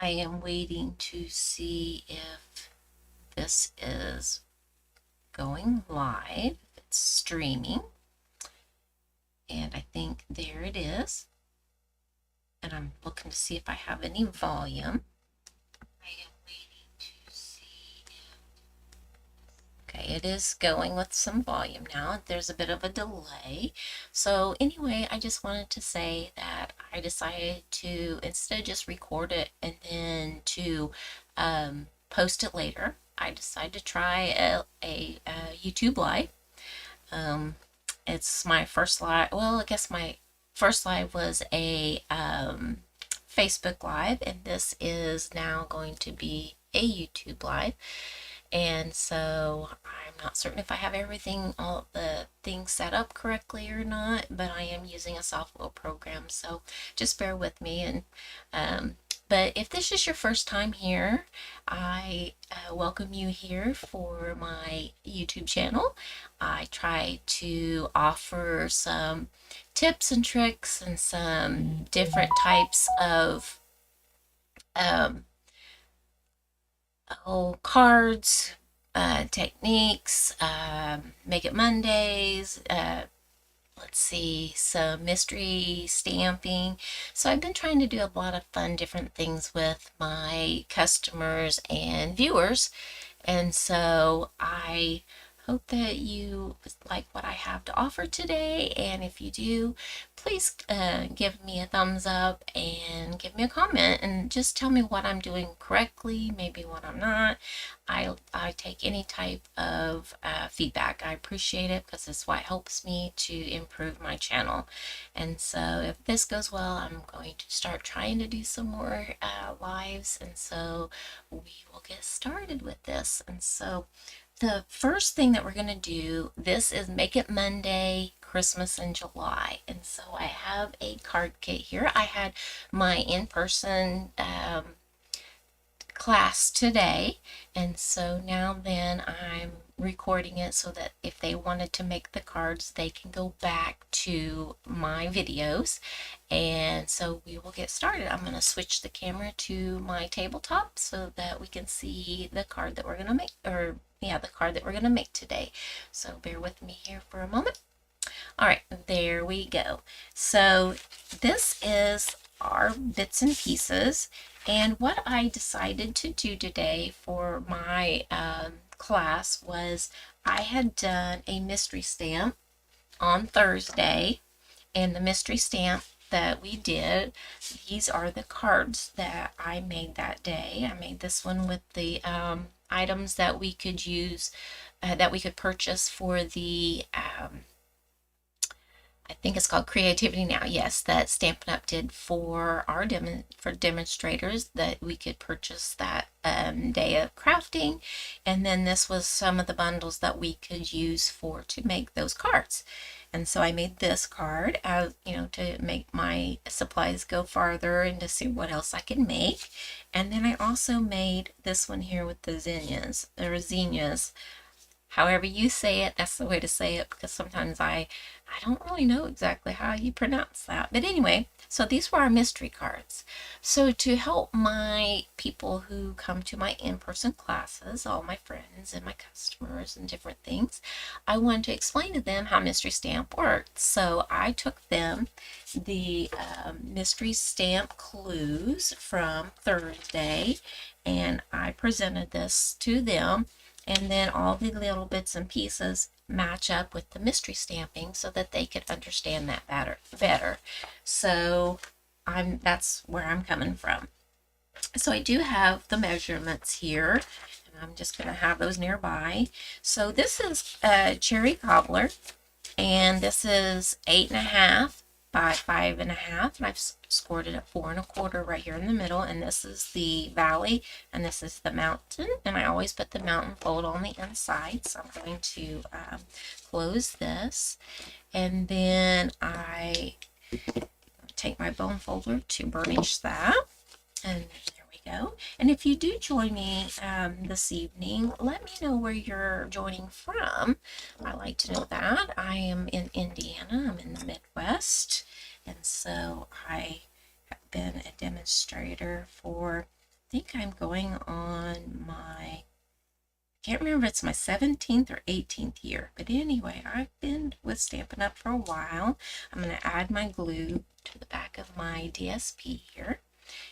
I am waiting to see if this is going live. It's streaming. And I think there it is. And I'm looking to see if I have any volume. I am waiting to see Okay, it is going with some volume now. There's a bit of a delay. So anyway, I just wanted to say that I decided to, instead of just record it and then to post it later, I decided to try a YouTube Live. Um, it's my first live. Well, I guess my first live was a Facebook Live, and this is now going to be a YouTube Live. And so I'm not certain if I have everything, all the things set up correctly or not, but I am using a software program, so just bear with me. And but if this is your first time here, I welcome you here for my YouTube channel. I try to offer some tips and tricks and some different types of um, cards, techniques, Make It Mondays, let's see, some mystery stamping. So I've been trying to do a lot of fun different things with my customers and viewers. And so I hope that you like what I have to offer today. And if you do, please give me a thumbs up and give me a comment and just tell me what I'm doing correctly, maybe what I'm not. I take any type of feedback. I appreciate it because it's what helps me to improve my channel. And so if this goes well, I'm going to start trying to do some more lives. And so we will get started with this. And so the first thing that we're going to do, this is Make It Monday, Christmas in July. And so I have a card kit here. I had my in-person class today, and so now then I'm recording it so that if they wanted to make the cards, they can go back to my videos. And so we will get started. I'm going to switch the camera to my tabletop so that we can see the card that we're going to make, or yeah, the card that we're going to make today. So bear with me here for a moment. All right, there we go. So this is our bits and pieces. And what I decided to do today for my class was I had done a mystery stamp on Thursday. And the mystery stamp that we did, these are the cards that I made that day. I made this one with the items that we could use, that we could purchase for the I think it's called Creativity Now. Yes, that Stampin' Up! Did for our for demonstrators, that we could purchase that day of crafting. And then this was some of the bundles that we could use for to make those cards. And so I made this card as, you know, to make my supplies go farther and to see what else I can make. And then I also made this one here with the zinnias, or zinnias. However you say it, that's the way to say it, because sometimes I don't really know exactly how you pronounce that. But anyway, so these were our mystery cards. So to help my people who come to my in-person classes, all my friends and my customers and different things, I wanted to explain to them how mystery stamp worked. So I took them the mystery stamp clues from Thursday, and I presented this to them, and then all the little bits and pieces match up with the mystery stamping so that they could understand that better. So that's where I'm coming from. So I do have the measurements here, and I'm just going to have those nearby. So this is a cherry cobbler, and this is 8.5 by 5.5, and I've scored it at 4.25 right here in the middle. And this is the valley, and this is the mountain, and I always put the mountain fold on the inside. So I'm going to close this, and then I take my bone folder to burnish that. And there we go. And if you do join me this evening, let me know where you're joining from. I like to know that. I am in Indiana. I'm in the Midwest. And so I have been a demonstrator for think I'm going on my, can't remember if it's my 17th or 18th year, but anyway, I've been with Stampin' Up! For a while. I'm going to add my glue to the back of my DSP here,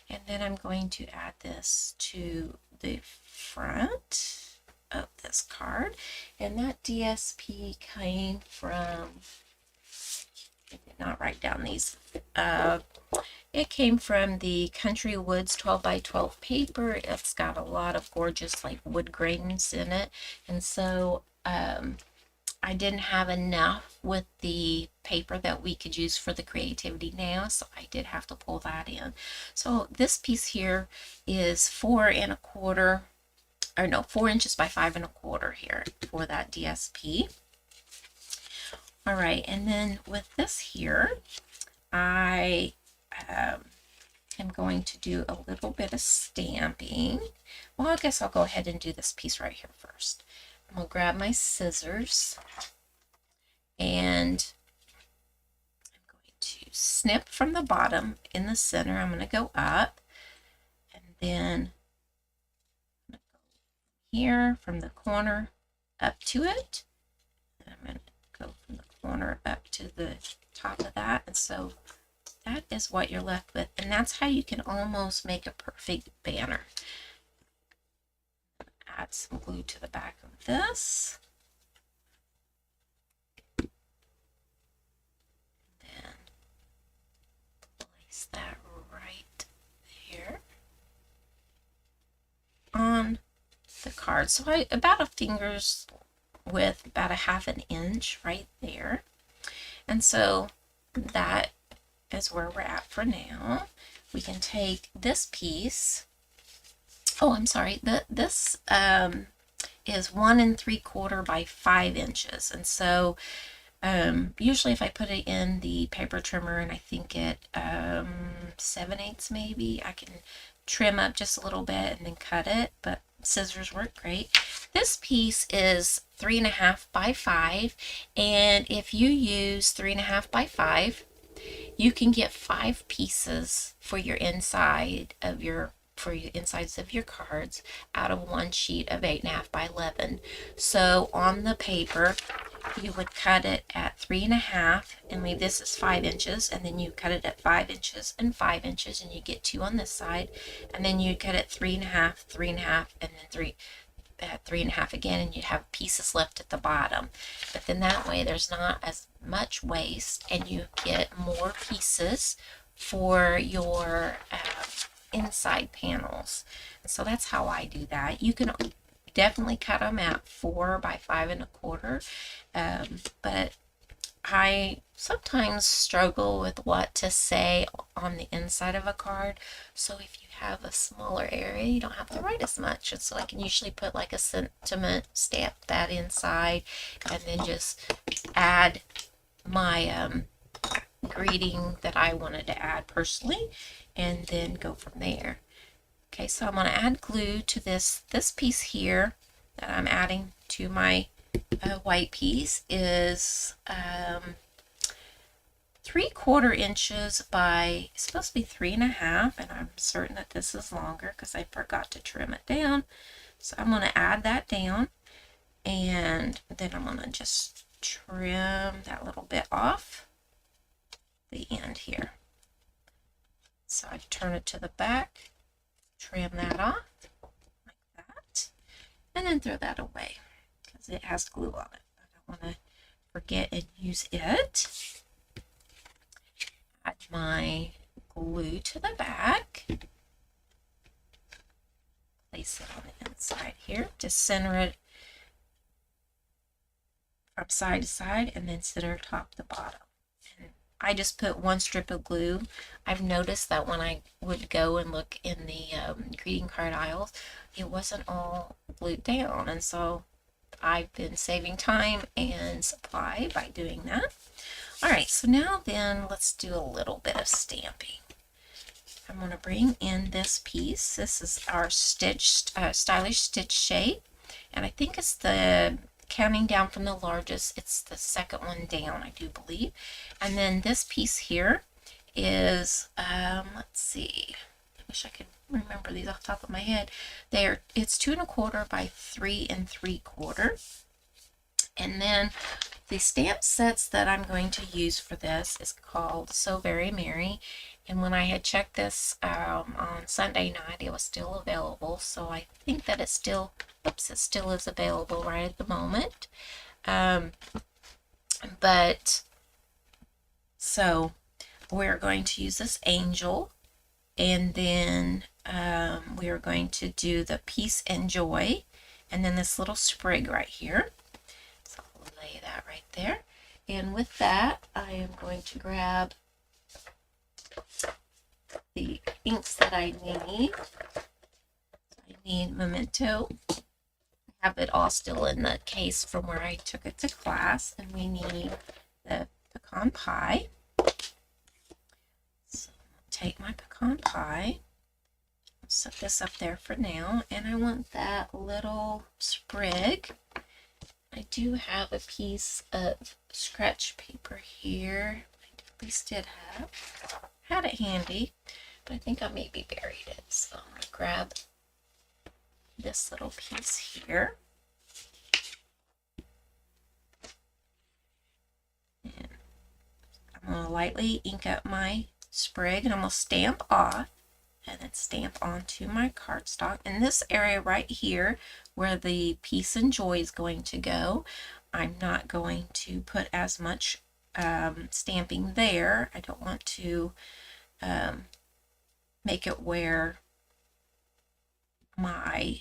and then I'm going to add this to the front of this card, and that DSP came from, I did not write down these, it came from the Country Woods 12 by 12 paper. It's got a lot of gorgeous like wood grains in it. And so I didn't have enough with the paper that we could use for the Creativity Now, so I did have to pull that in. So this piece here is 4 inches by 5 1/4 here for that DSP. All right, and then with this here, I am going to do a little bit of stamping. Well, I guess I'll go ahead and do this piece right here first. I'm going to grab my scissors and I'm going to snip from the bottom in the center. I'm going to go up, and then I'm going to go here from the corner up to it. And I'm going to go from the corner up to the top of that. And so that is what you're left with, and that's how you can almost make a perfect banner. Add some glue to the back of this. Then place that right there on the card. So about a finger's width, about a 1/2 inch right there. And so that is where we're at for now. We can take this piece. Oh, I'm sorry. This is 1 3/4 by 5 inches, and so usually if I put it in the paper trimmer and I think it 7/8 maybe, I can trim up just a little bit and then cut it, but scissors work great. This piece is 3 1/2 by 5, and if you use 3 1/2 by 5, you can get 5 pieces for your insides of your cards out of one sheet of 8 1/2 by 11. So on the paper, you would cut it at 3 1/2 and leave this as 5 inches, and then you cut it at 5 inches and 5 inches, and you get 2 on this side, and then you cut it 3 1/2, 3 1/2, and then 3 1/2 again, and you'd have pieces left at the bottom. But then that way there's not as much waste, and you get more pieces for your inside panels. And so that's how I do that. You can definitely cut them at 4 by 5 1/4, but I sometimes struggle with what to say on the inside of a card. So if you have a smaller area, you don't have to write as much. And so I can usually put like a sentiment, stamp that inside, and then just add my greeting that I wanted to add personally, and then go from there. Okay, so I'm going to add glue to this piece here that I'm adding to my white piece is 3/4 inches by, it's supposed to be 3 1/2, and I'm certain that this is longer because I forgot to trim it down. So I'm going to add that down, and then I'm going to just trim that little bit off the end here. So I turn it to the back, trim that off like that, and then throw that away because it has glue on it. I don't want to forget and use it. Add my glue to the back. Place it on the inside here to center it from side to side, and then center top to bottom. And I just put 1 strip of glue. I've noticed that when I would go and look in the greeting card aisles, it wasn't all glued down, and so I've been saving time and supply by doing that. All right, so now then let's do a little bit of stamping. I'm going to bring in this piece. This is our stitched, stylish stitch shape, and I think it's the, counting down from the largest, it's the second one down, I do believe. And then this piece here is, let's see, wish I could remember these off the top of my head. It's 2 1/4 by 3 3/4. And then the stamp sets that I'm going to use for this is called So Very Merry. And when I had checked this on Sunday night, it was still available. So I think that it still is available right at the moment. But so we're going to use this angel, and then we are going to do the peace and joy, and then this little sprig right here. So I'll lay that right there. And with that, I am going to grab the inks that I need. I need Memento. I have it all still in the case from where I took it to class. And we need the pecan pie. So I'll take my pecan pie. I'll set this up there for now. And I want that little sprig. I do have a piece of scratch paper here. I at least did have. Had it handy, but I think I maybe buried it. So I'm going to grab this little piece here. And I'm going to lightly ink up my sprig, and I'm going to stamp off and then stamp onto my cardstock. In this area right here where the peace and joy is going to go, I'm not going to put as much stamping there. I don't want to make it where my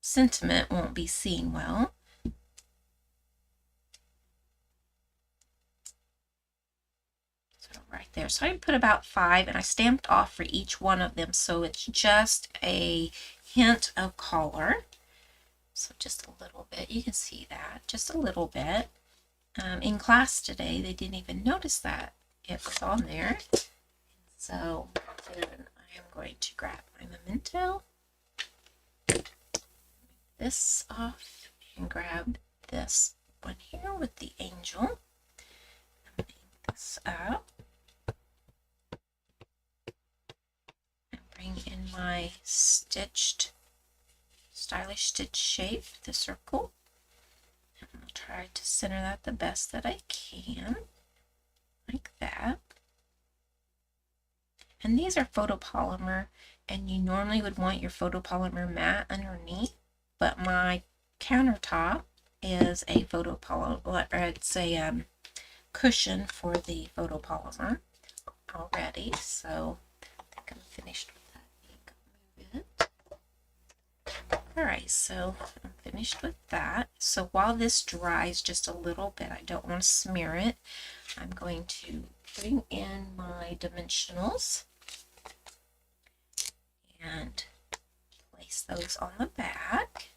sentiment won't be seen well. So right there. So I put about 5, and I stamped off for each one of them, so it's just a hint of color. So just a little bit. You can see that. Just a little bit. In class today, they didn't even notice that it was on there. So then I am going to grab my Memento, this off, and grab this one here with the angel. I'm going to ink this up and bring in my stitched, stylish stitch shape, the circle. And I'll try to center that the best that I can, like that. And these are photopolymer, and you normally would want your photopolymer matte underneath, but my countertop is a photopolymer, or it's a cushion for the photopolymer already, so I think I'm finished with that. Move it. Alright, so I'm finished with that. So while this dries just a little bit, I don't want to smear it, I'm going to bring in my dimensionals and place those on the back.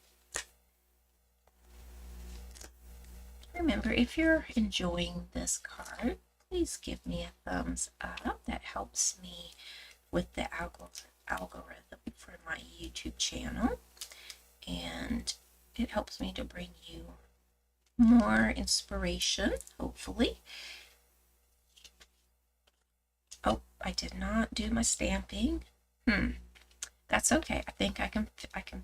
Remember, if you're enjoying this card, please give me a thumbs up. That helps me with the algorithm for my YouTube channel, and it helps me to bring you more inspiration, hopefully. Oh, I did not do my stamping. That's okay. I think I can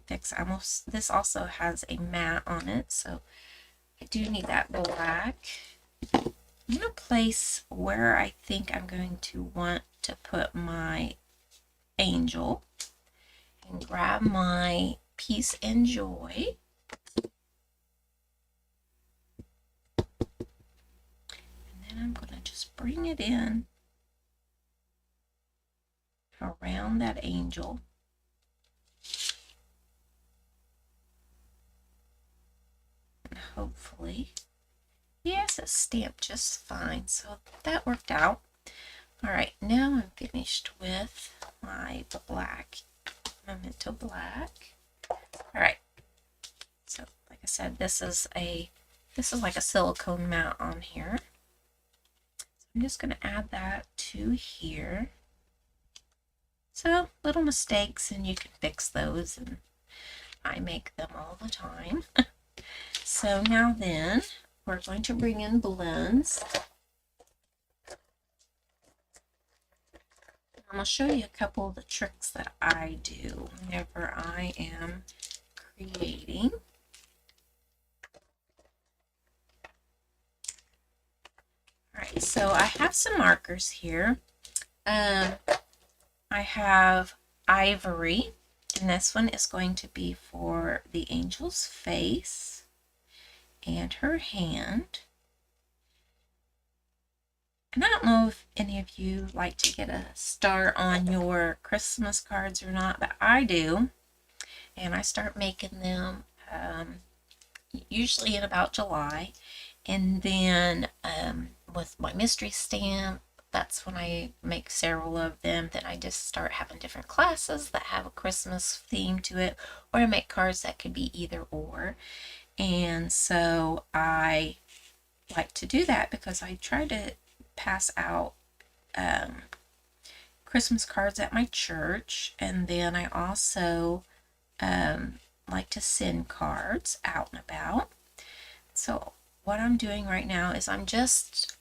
fix it. This also has a matte on it, so I do need that black. I'm going to place where I think I'm going to want to put my angel, and grab my peace and joy. And then I'm going to just bring it in around that angel. And hopefully, yes, it's stamped just fine, so that worked out. Alright, now I'm finished with my black, Memento black. Alright, so like I said, this is like a silicone mat on here. So I'm just going to add that to here. So little mistakes, and you can fix those, and I make them all the time. So now then, we're going to bring in blends. I'm going to show you a couple of the tricks that I do whenever I am creating. Alright, so I have some markers here. I have ivory, and this one is going to be for the angel's face and her hand. And I don't know if any of you like to get a star on your Christmas cards or not, but I do. And I start making them usually in about July. And then with my mystery stamp, that's when I make several of them. Then I just start having different classes that have a Christmas theme to it, or I make cards that could be either or. And so I like to do that because I try to pass out Christmas cards at my church, and then I also like to send cards out and about. So what I'm doing right now is I'm just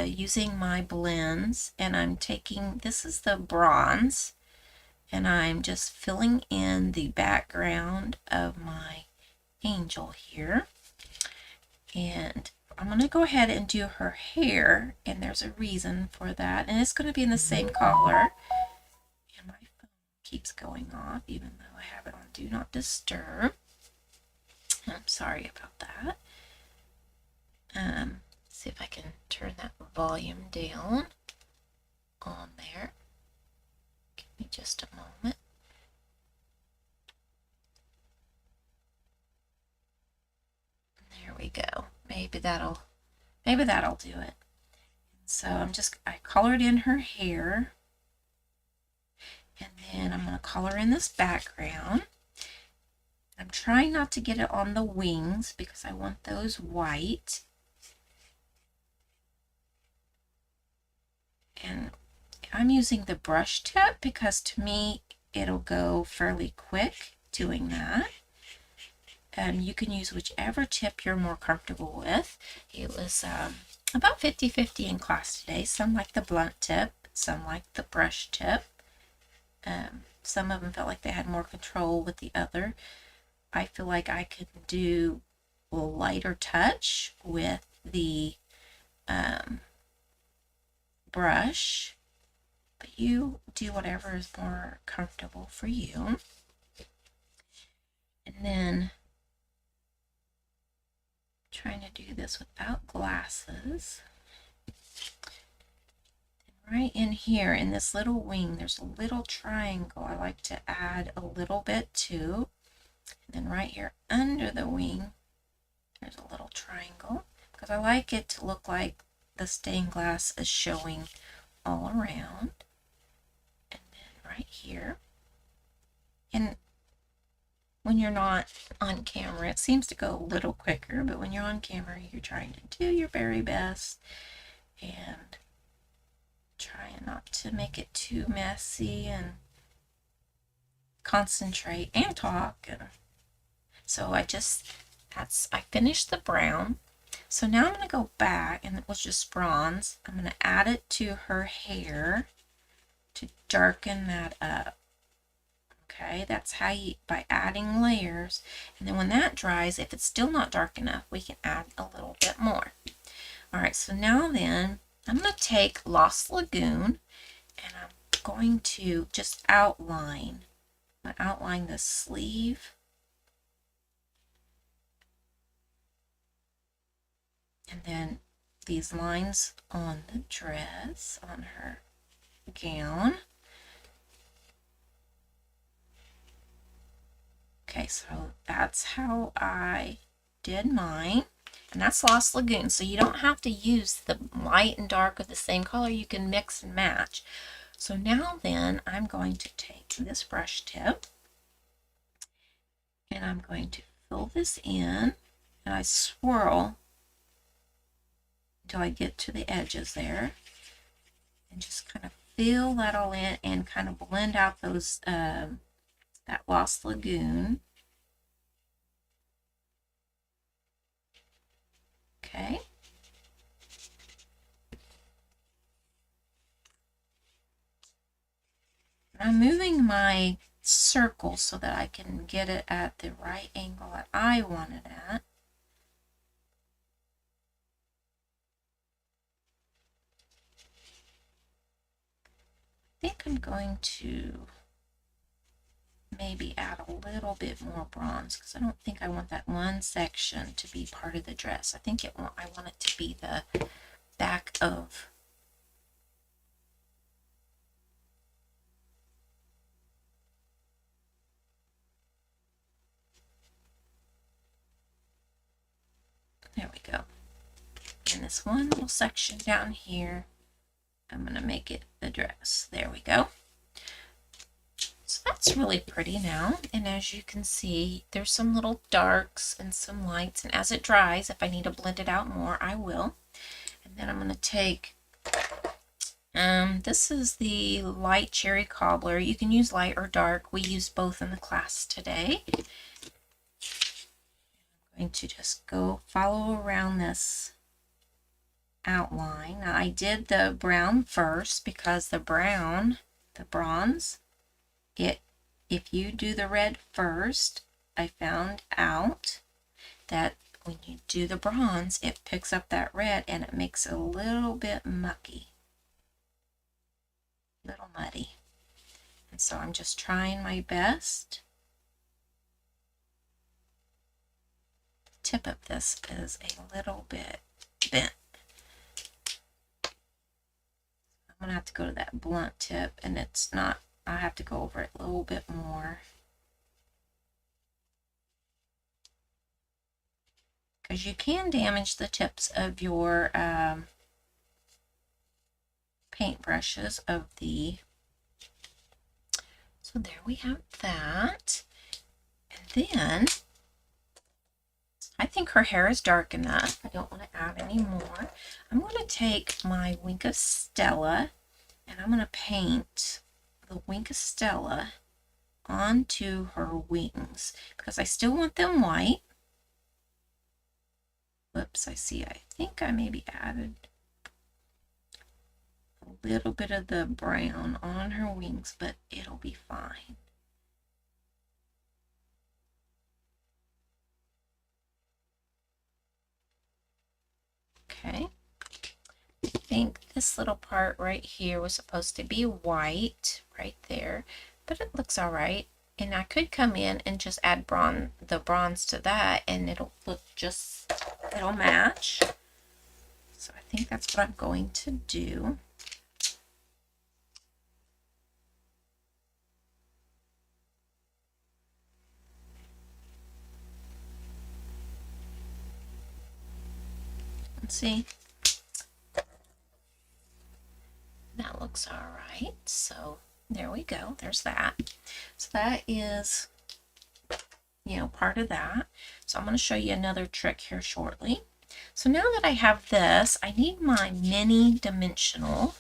using my blends, and I'm taking, this is the bronze, and I'm just filling in the background of my angel here. And I'm going to go ahead and do her hair, and there's a reason for that, and it's going to be in the same color. And my phone keeps going off even though I have it on Do Not Disturb. I'm sorry about that. See if I can turn that volume down on there. Give me just a moment. There we go. Maybe that'll do it. So I colored in her hair, and then I'm going to color in this background. I'm trying not to get it on the wings because I want those white. And I'm using the brush tip because to me it'll go fairly quick doing that. You can use whichever tip you're more comfortable with. It was about 50-50 in class today. Some like the blunt tip, some like the brush tip. Some of them felt like they had more control with the other. I feel like I could do a lighter touch with the brush, but you do whatever is more comfortable for you. And then trying to do this without glasses. And right in here in this little wing, there's a little triangle I like to add a little bit to. And then right here under the wing, there's a little triangle because I like it to look like the stained glass is showing all around. And then right here. And when you're not on camera, it seems to go a little quicker, but when you're on camera, you're trying to do your very best and trying not to make it too messy and concentrate and talk. And so I finished the brown. So now I'm going to go back, and it was just bronze. I'm going to add it to her hair to darken that up. Okay, that's how by adding layers. And then when that dries, if it's still not dark enough, we can add a little bit more. All right, so now then, I'm going to take Lost Lagoon, and I'm going to just outline the sleeve. And then these lines on the dress, on her gown. Okay, so that's how I did mine. And that's Lost Lagoon. So you don't have to use the light and dark of the same color. You can mix and match. So now then, I'm going to take this brush tip, and I'm going to fill this in, and I swirl until I get to the edges there, and just kind of fill that all in and kind of blend out those that Lost Lagoon. Okay. moving my circle so that I can get it at the right angle that I want it at. I think I'm going to maybe add a little bit more bronze because I don't think I want that one section to be part of the dress. I think I want it to be the back of there we go. And this one little section down here, I'm going to make it the dress. There we go. So that's really pretty now. And as you can see, there's some little darks and some lights. And as it dries, if I need to blend it out more, I will. And then I'm going to take, this is the light cherry cobbler. You can use light or dark. We used both in the class today. I'm going to just go follow around this outline. Now I did the brown first because the bronze, if you do the red first, I found out that when you do the bronze, it picks up that red and it makes it a little bit mucky, little muddy. And so I'm just trying my best. The tip of this is a little bit bent. I'm going to have to go to that blunt tip, and it's not, I have to go over it a little bit more. Because you can damage the tips of your paint brushes of the, so there we have that. And then I think her hair is dark enough. I don't want to add any more. I'm going to take my Wink of Stella and I'm going to paint the Wink of Stella onto her wings because I still want them white. Whoops, I think I maybe added a little bit of the brown on her wings, but it'll be fine. Okay, I think this little part right here was supposed to be white right there, but it looks all right. And I could come in and just add the bronze to that and it'll look just, it'll match. So I think that's what I'm going to do. Let's see. That looks all right. So there we go. There's that. So that is, you know, part of that. So I'm going to show you another trick here shortly. So now that I have this, I need my mini dimensional,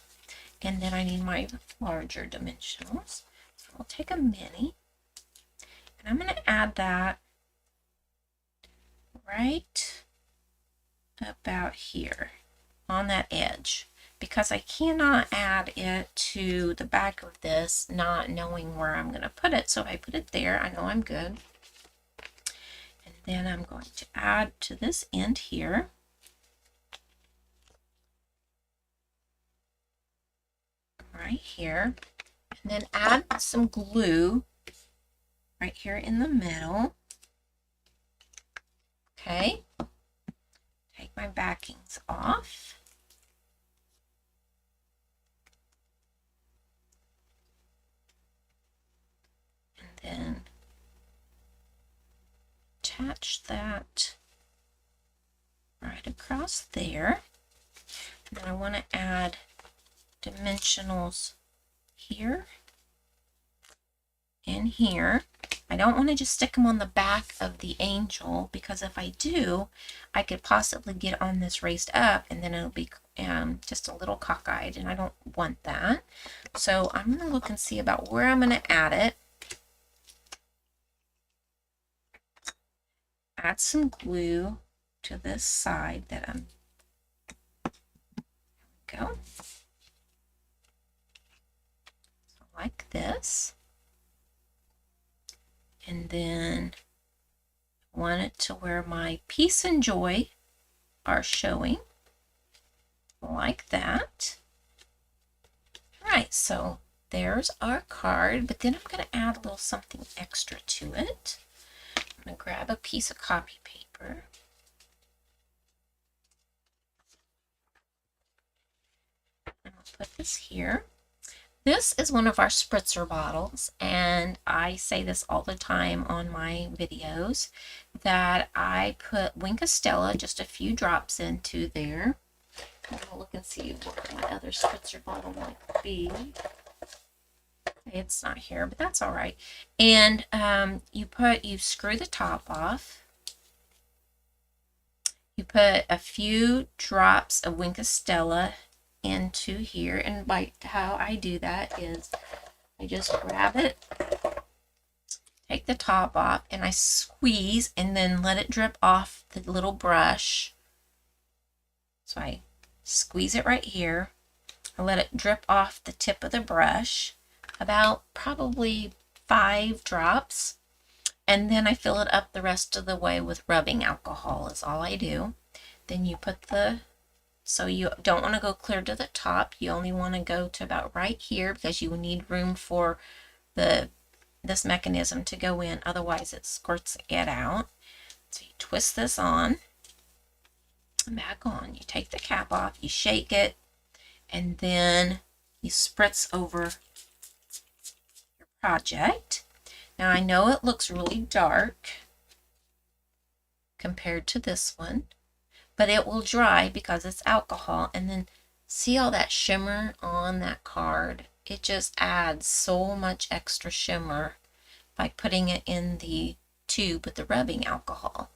and then I need my larger dimensionals. So I'll take a mini, and I'm going to add that right about here on that edge, because I cannot add it to the back of this not knowing where I'm going to put it. So if I put it there, I know I'm good. And then I'm going to add to this end here. Right here. And then add some glue right here in the middle. Okay. Take my backings off. And then attach that right across there. And then I want to add dimensionals here and here. I don't want to just stick them on the back of the angel, because if I do, I could possibly get on this raised up and then it'll be just a little cockeyed, and I don't want that. So I'm going to look and see about where I'm going to add it. Add some glue to this side that I'm, there we go. like this. And then I want it to where my peace and joy are showing, like that. All right, so there's our card, but then I'm going to add a little something extra to it. I'm going to grab a piece of copy paper. And I'll put this here. This is one of our spritzer bottles, and I say this all the time on my videos, that I put Winka Stella, just a few drops into there. I'm going to look and see what my other spritzer bottle might be. It's not here, but that's all right. And you screw the top off. You put a few drops of Winka Stella into here, and how I do that is I just grab it, take the top off, and I squeeze and then let it drip off the little brush. So I squeeze it right here. I let it drip off the tip of the brush, about probably 5 drops, and then I fill it up the rest of the way with rubbing alcohol is all I do. Then you put so you don't want to go clear to the top. You only want to go to about right here because you need room for this mechanism to go in. Otherwise it squirts it out. So you twist this on, back on. You take the cap off, you shake it, and then you spritz over your project. Now I know it looks really dark compared to this one, but it will dry because it's alcohol. And then see all that shimmer on that card? It just adds so much extra shimmer by putting it in the tube with the rubbing alcohol.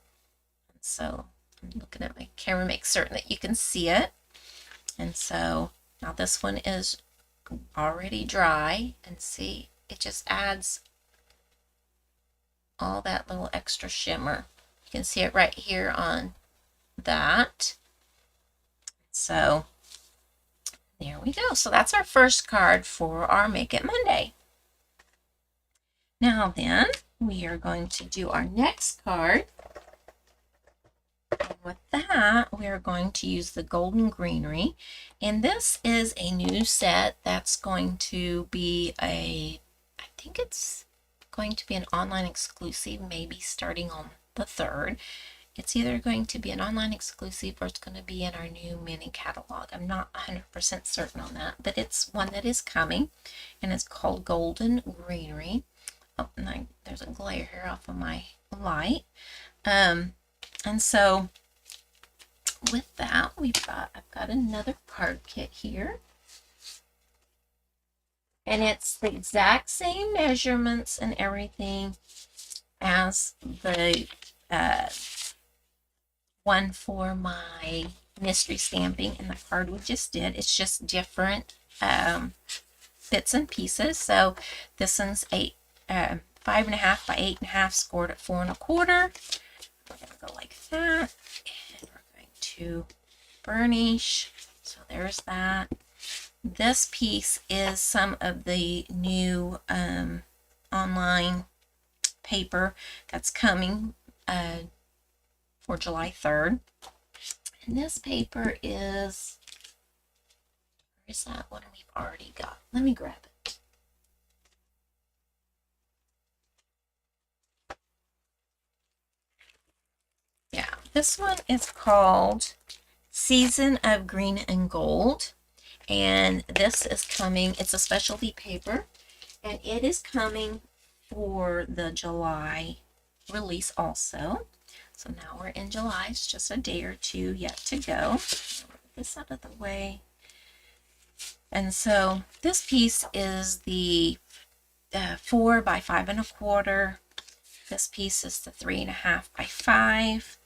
And so I'm looking at my camera, make certain that you can see it. And so now this one is already dry, and see, it just adds all that little extra shimmer. You can see it right here on that. So there we go. So that's our first card for our Make It Monday. Now then, we are going to do our next card. And with that, we are going to use the Golden Greenery. And this is a new set that's going to be I think it's going to be an online exclusive, maybe starting on the 3rd. It's either going to be an online exclusive or it's going to be in our new mini catalog. I'm not 100% certain on that, but it's one that is coming, and it's called Golden Greenery. Oh, and there's a glare here off of my light. And so with that, I've got another card kit here. And it's the exact same measurements and everything as the one for my mystery stamping and the card we just did. It's just different bits and pieces. So this one's 5.5 by 8.5, scored at 4 1/4. We're going to go like that, and we're going to burnish. So there's that. This piece is some of the new online paper that's coming for July 3rd. And this paper is, where is that one we've already got? Let me grab it. Yeah, this one is called Season of Green and Gold. And this is coming, it's a specialty paper, and it is coming for the July release also. So now we're in July. It's just a day or two yet to go. Get this out of the way. And so this piece is the 4 by 5 1/4. This piece is the 3.5 by 5.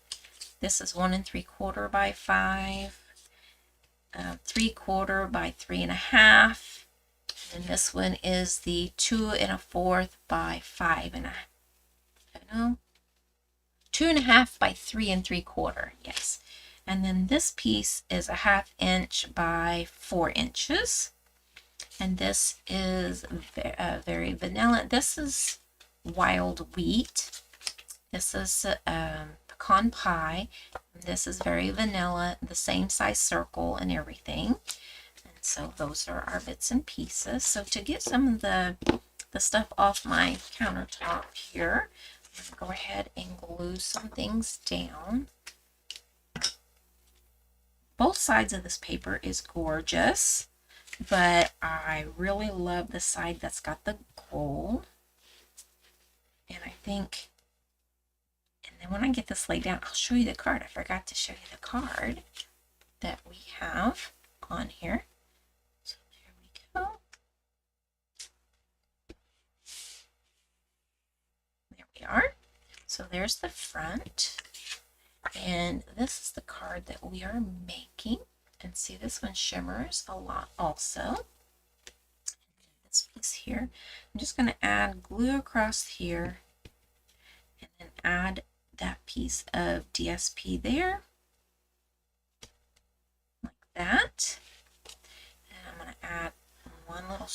This is 1 3/4 by 5. 3/4 by 3.5. And this one is the 2 1/4 by 5 1/2. I don't know. 2.5 by 3 3/4. Yes. And then this piece is a 1/2 inch by 4 inches. And this is very vanilla. This is wild wheat. This is pecan pie. This is very vanilla, the same size circle and everything. And so those are our bits and pieces. So to get some of the stuff off my countertop here, I'm going to go ahead and glue some things down. Both sides of this paper is gorgeous, but I really love the side that's got the gold. And I think, and then when I get this laid down, I'll show you the card. I forgot to show you the card that we have on here. So there we go. There we are. So there's the front. And this is the card that we are making. And see, this one shimmers a lot also. This piece here, I'm just going to add glue across here and then add that piece of DSP there, like that. And I'm going to add one little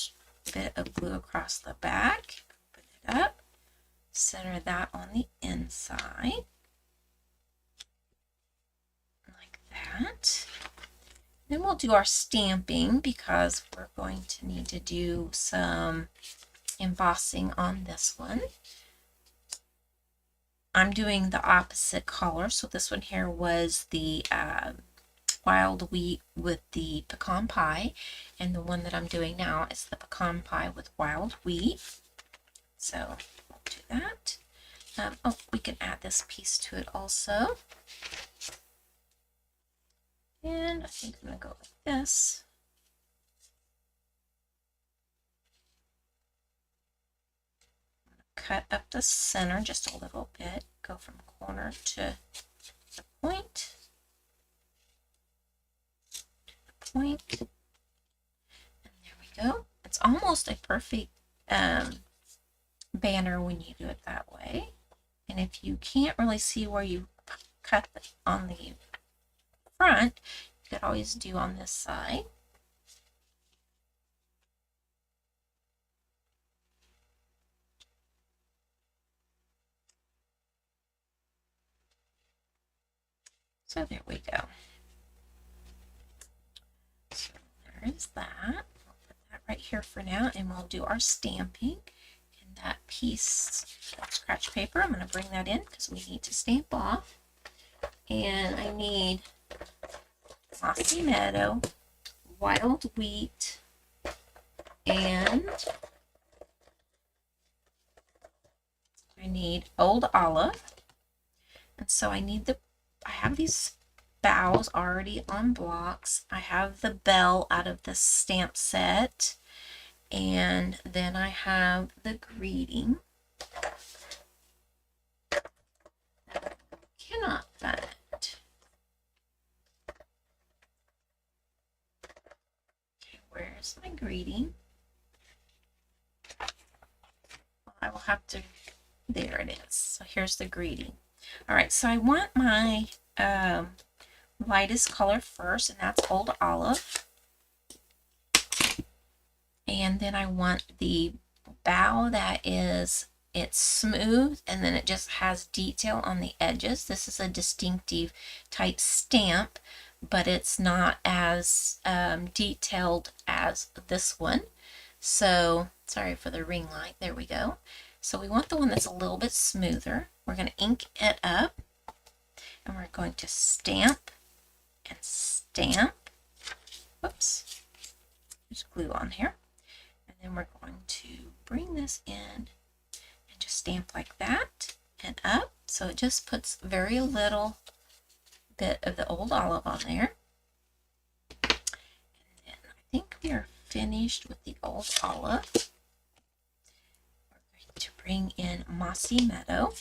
bit of glue across the back, open it up, center that on the inside, like that. Then we'll do our stamping because we're going to need to do some embossing on this one. I'm doing the opposite color. So this one here was the wild wheat with the pecan pie. And the one that I'm doing now is the pecan pie with wild wheat. So we'll do that. Oh, we can add this piece to it also. And I think I'm going to go like this. I'm going to cut up the center just a little bit. Go from corner to the point. And there we go. It's almost a perfect banner when you do it that way. And if you can't really see where you cut on the front, you could always do on this side. So there we go. So there is that. I'll put that right here for now, and we'll do our stamping. And that piece of scratch paper, I'm going to bring that in because we need to stamp off. And I need Mossy Meadow, wild wheat, and I need old olive. And so I have these boughs already on blocks. I have the bell out of the stamp set. And then I have the greeting. Cannot find it. Okay, where's my greeting? Well, I will have to, there it is. So here's the greeting. All right, so I want my lightest color first, and that's old olive. And then I want the bow that is, it's smooth and then it just has detail on the edges. This is a distinctive type stamp, but it's not as detailed as this one. So sorry for the ring light. There we go. So we want the one that's a little bit smoother. We're going to ink it up and we're going to stamp and stamp. Whoops. There's glue on here. And then we're going to bring this in and just stamp like that and up. So it just puts very little bit of the old olive on there. And then I think we are finished with the old olive. We're going to bring in Mossy Meadow.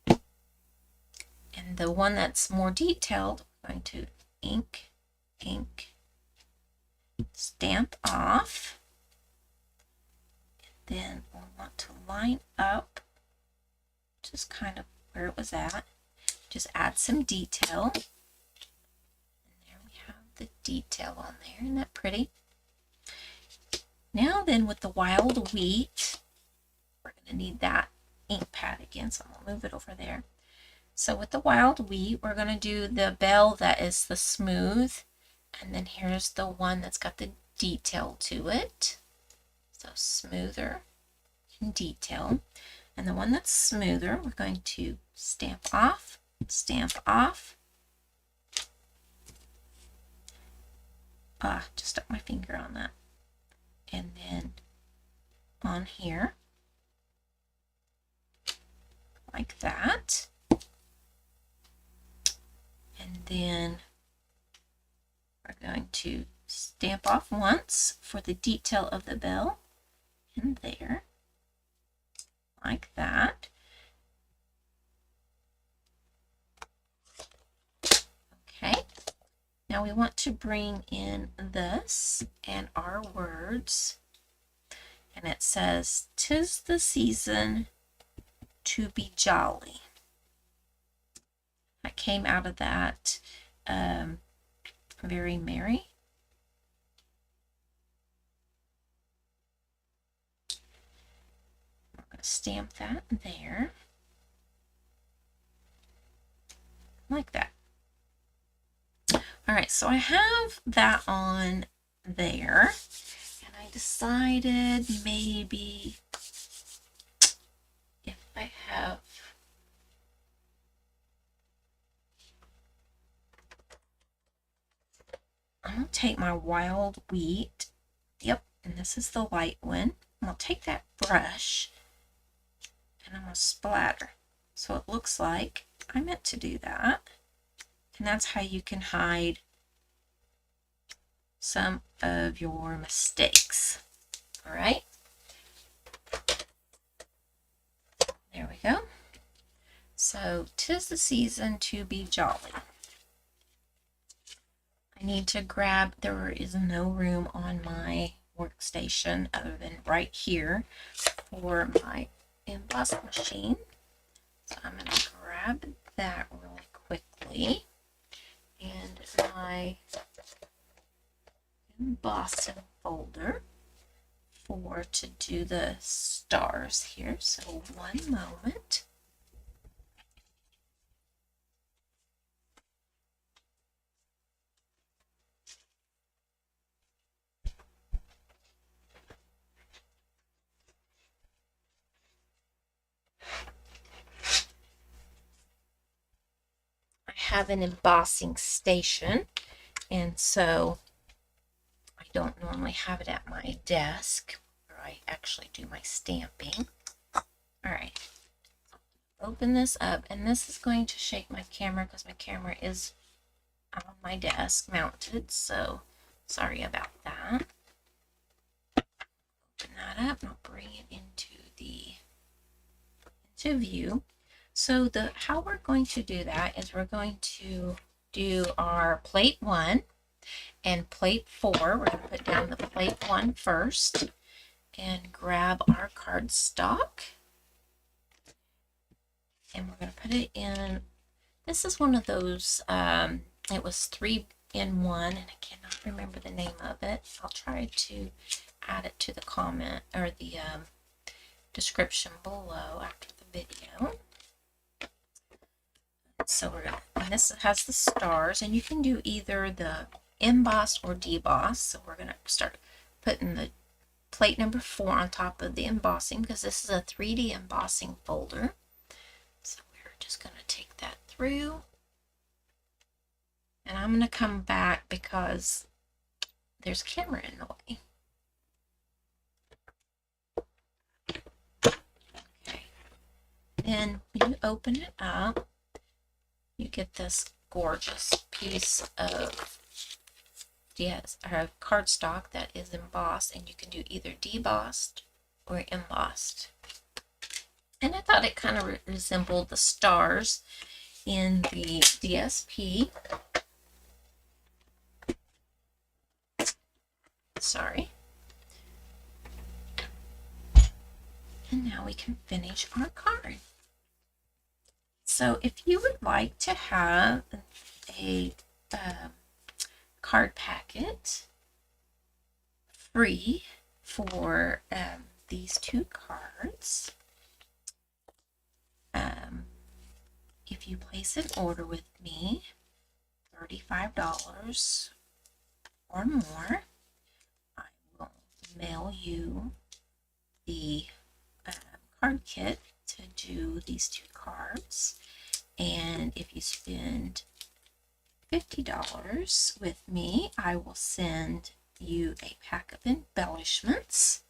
And the one that's more detailed, we're going to ink, stamp off. And then we'll want to line up just kind of where it was at. Just add some detail. And there we have the detail on there. Isn't that pretty? Now then, with the wild wheat, we're going to need that ink pad again, so I'm going to move it over there. So with the wild wheat, we're going to do the bell that is the smooth, and then here's the one that's got the detail to it. So smoother and detail. And the one that's smoother, we're going to stamp off, just stuck my finger on that. And then on here, like that. And then we're going to stamp off once for the detail of the bell, and there, like that. Okay. Now we want to bring in this and our words, and it says, "'Tis the season to be jolly." I came out of that very merry. I'm going to stamp that there, like that. All right, so I have that on there, and I decided maybe if I have, I'm going to take my wild wheat, yep, and this is the light one. I'm going to take that brush, and I'm going to splatter. So it looks like I meant to do that. And that's how you can hide some of your mistakes. All right. There we go. So, 'tis the season to be jolly. I need to grab, there is no room on my workstation other than right here for my emboss machine. So I'm going to grab that really quickly. And my embossing folder to do the stars here. So one moment. I have an embossing station, and so I don't normally have it at my desk where I actually do my stamping. All right, open this up, and this is going to shake my camera because my camera is on my desk mounted, so sorry about that. Open that up, and I'll bring it into view. So how we're going to do that is we're going to do our plate 1 and plate 4. We're going to put down the plate 1 first and grab our cardstock. And we're going to put it in, this is one of those, it was 3-in-1, and I cannot remember the name of it. I'll try to add it to the comment or the description below after the video. So we're gonna, and this has the stars, and you can do either the embossed or debossed. So we're gonna start putting the plate number 4 on top of the embossing because this is a 3D embossing folder. So we're just gonna take that through, and I'm gonna come back because there's a camera in the way. Okay. Then when you open it up, you get this gorgeous piece of cardstock that is embossed, and you can do either debossed or embossed. And I thought it kind of resembled the stars in the DSP. Sorry. And now we can finish our card. So if you would like to have a card packet free for these two cards. If you place an order with me, $35 or more, I will mail you the card kit to do these two cards. And if you spend $50 with me, I will send you a pack of embellishments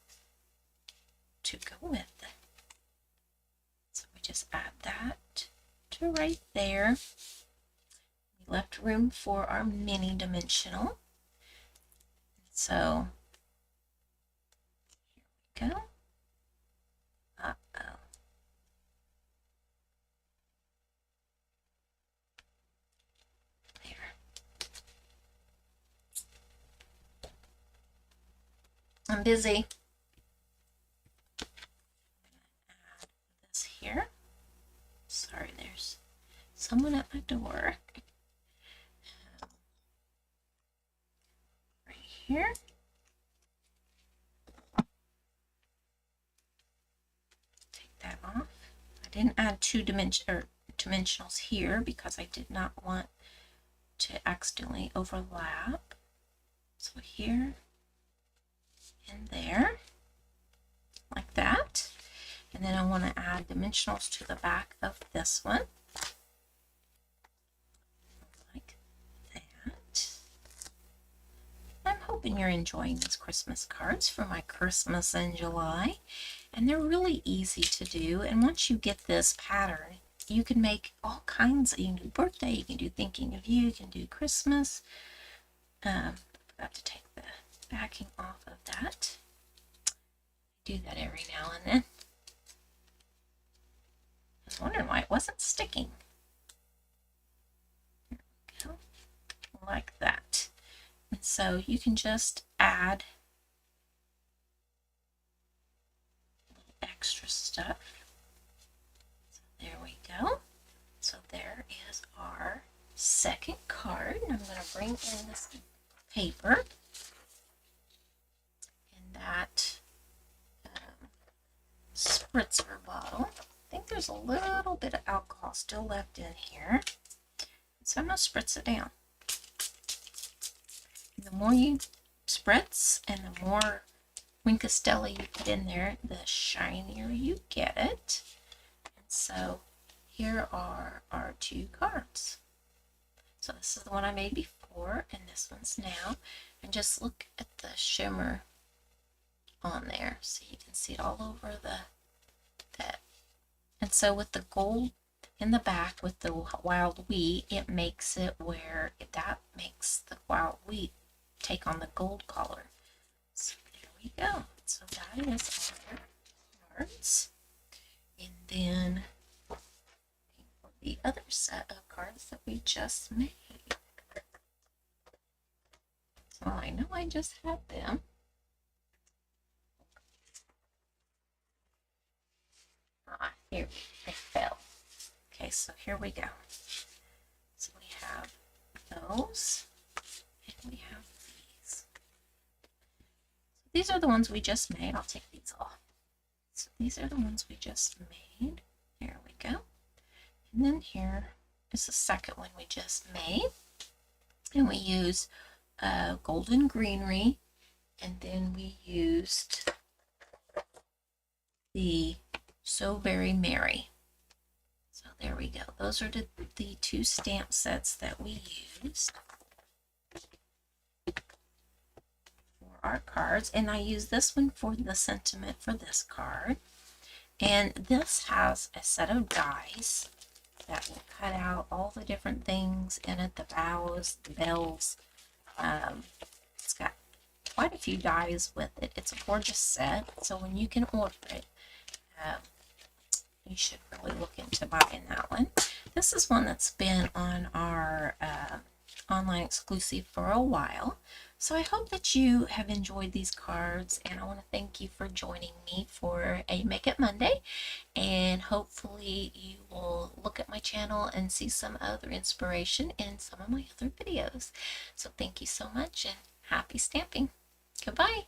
to go with it. So we just add that to right there. We left room for our mini dimensional. So here we go. Uh-oh. There. I'm busy. Add this here. Sorry, there's someone at my door. Right here. Take that off. I didn't add dimensionals here because I did not want to accidentally overlap. So here and there, like that. And then I want to add dimensionals to the back of this one, like that. I'm hoping you're enjoying these Christmas cards for my Christmas in July. And they're really easy to do. And once you get this pattern, you can make all kinds. You can do birthday, you can do thinking of you can do Christmas. Forgot to take the backing off of that. Do that every now and then. I was wondering why it wasn't sticking. There we go. Like that. And so you can just add extra stuff. So there we go. So there is our second card. I'm going to bring in this paper in that spritzer bottle. I think there's a little bit of alcohol still left in here. So I'm going to spritz it down. And the more you spritz and the more Wink Stella you put in there, the shinier you get it. And so here are our two cards. So this is the one I made before, and this one's now. And just look at the shimmer on there, so you can see it all over that. And so with the gold in the back with the wild wheat, it makes it where that makes the wild wheat take on the gold color. So there we go. So that is our cards. And then for the other set of cards that we just made. So I know I just had them. Here they fell. Okay, so here we go. So we have those, and we have these. So these are the ones we just made. I'll take these off. So these are the ones we just made. There we go. And then here is the second one we just made. And we used golden greenery, and then we used the So Very Merry. So there we go. Those are the two stamp sets that we used for our cards. And I used this one for the sentiment for this card. And this has a set of dies that will cut out all the different things in it, the bows, the bells. It's got quite a few dies with it. It's a gorgeous set. So when you can order it, you should really look into buying that one. This is one that's been on our online exclusive for a while. So I hope that you have enjoyed these cards, and I want to thank you for joining me for a Make It Monday, and hopefully you will look at my channel and see some other inspiration in some of my other videos. So thank you so much, and happy stamping. Goodbye.